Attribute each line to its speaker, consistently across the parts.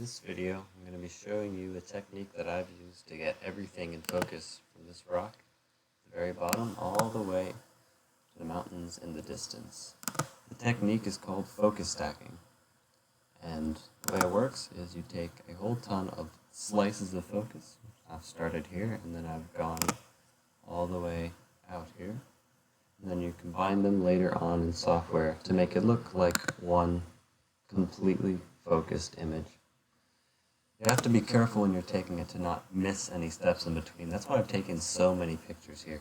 Speaker 1: this video, I'm going to be showing you a technique that I've used to get everything in focus from this rock, at the very bottom, all the way to the mountains in the distance. The technique is called focus stacking, and the way it works is you take a whole ton of slices of focus. I've started here, and then I've gone all the way out here, and then you combine them later on in software to make it look like one completely focused image. You have to be careful when you're taking it to not miss any steps in between. That's why I've taken so many pictures here.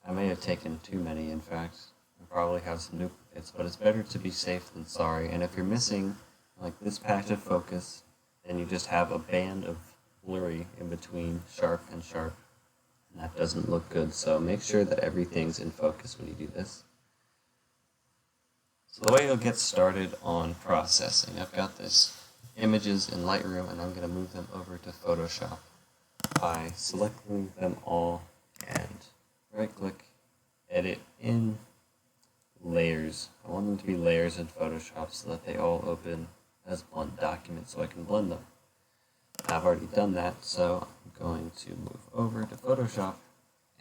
Speaker 1: I may have taken too many, in fact. I probably have some duplicates, but it's better to be safe than sorry. And if you're missing like this patch of focus, then you just have a band of blurry in between sharp and sharp, and that doesn't look good. So make sure that everything's in focus when you do this. So the way you'll get started on processing, I've got this images in Lightroom, and I'm going to move them over to Photoshop by selecting them all and right-click, edit in layers. I want them to be layers in Photoshop so that they all open as one document so I can blend them. I've already done that, so I'm going to move over to Photoshop,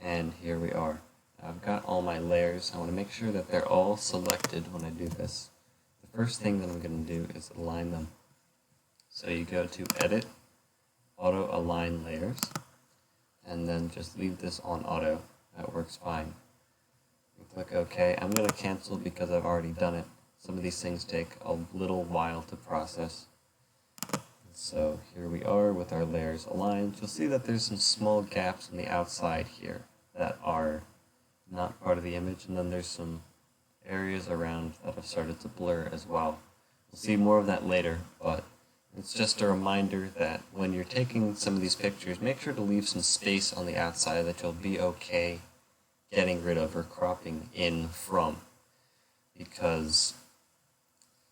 Speaker 1: and here we are. I've got all my layers. I want to make sure that they're all selected when I do this. The first thing that I'm going to do is align them. So you go to Edit, Auto Align Layers, and then just leave this on auto. That works fine. You click OK. I'm going to cancel because I've already done it. Some of these things take a little while to process. So here we are with our layers aligned. You'll see that there's some small gaps on the outside here that are not part of the image, and then there's some areas around that have started to blur as well. We'll see more of that later, but it's just a reminder that when you're taking some of these pictures, make sure to leave some space on the outside that you'll be okay getting rid of or cropping in from, because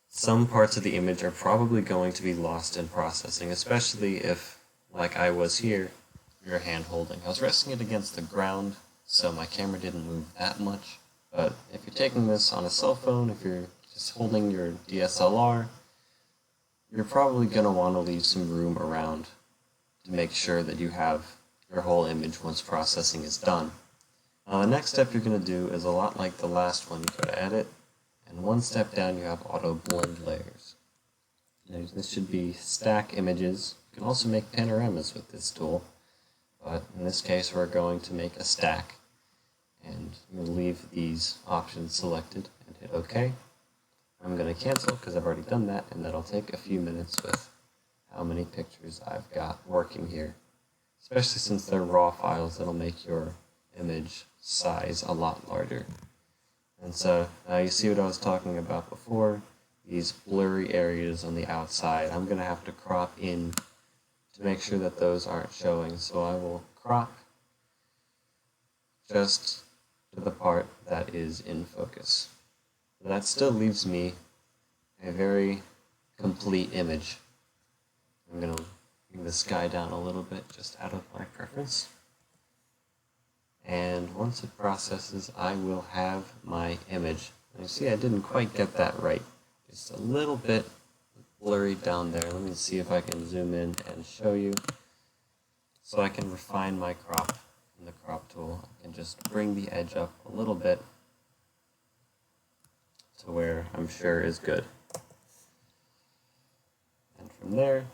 Speaker 1: some parts of the image are probably going to be lost in processing, especially if, like I was here, you're hand holding. I was resting it against the ground, so my camera didn't move that much, but if you're taking this on a cell phone, if you're just holding your DSLR, you're probably going to want to leave some room around to make sure that you have your whole image once processing is done. The next step you're going to do is a lot like the last one. You go to Edit, and one step down you have Auto Blend Layers. Now, this should be Stack Images. You can also make panoramas with this tool, but in this case we're going to make a stack. And I'm going to leave these options selected and hit OK. I'm going to cancel because I've already done that, and that'll take a few minutes with how many pictures I've got working here. Especially since they're raw files, that'll make your image size a lot larger. And so now you see what I was talking about before, these blurry areas on the outside. I'm going to have to crop in to make sure that those aren't showing, so I will crop just to the part that is in focus. That still leaves me a very complete image. I'm going to bring the sky down a little bit just out of my preference. And once it processes, I will have my image. And you see I didn't quite get that right. Just a little bit blurry down there. Let me see if I can zoom in and show you. So I can refine my crop in the crop tool. I can just bring the edge up a little bit to where I'm sure is good. And from there,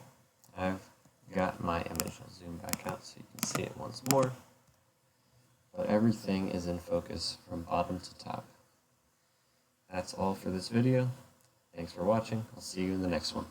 Speaker 1: I've got my image. I'll zoom back out so you can see it once more. But everything is in focus from bottom to top. That's all for this video. Thanks for watching. I'll see you in the next one.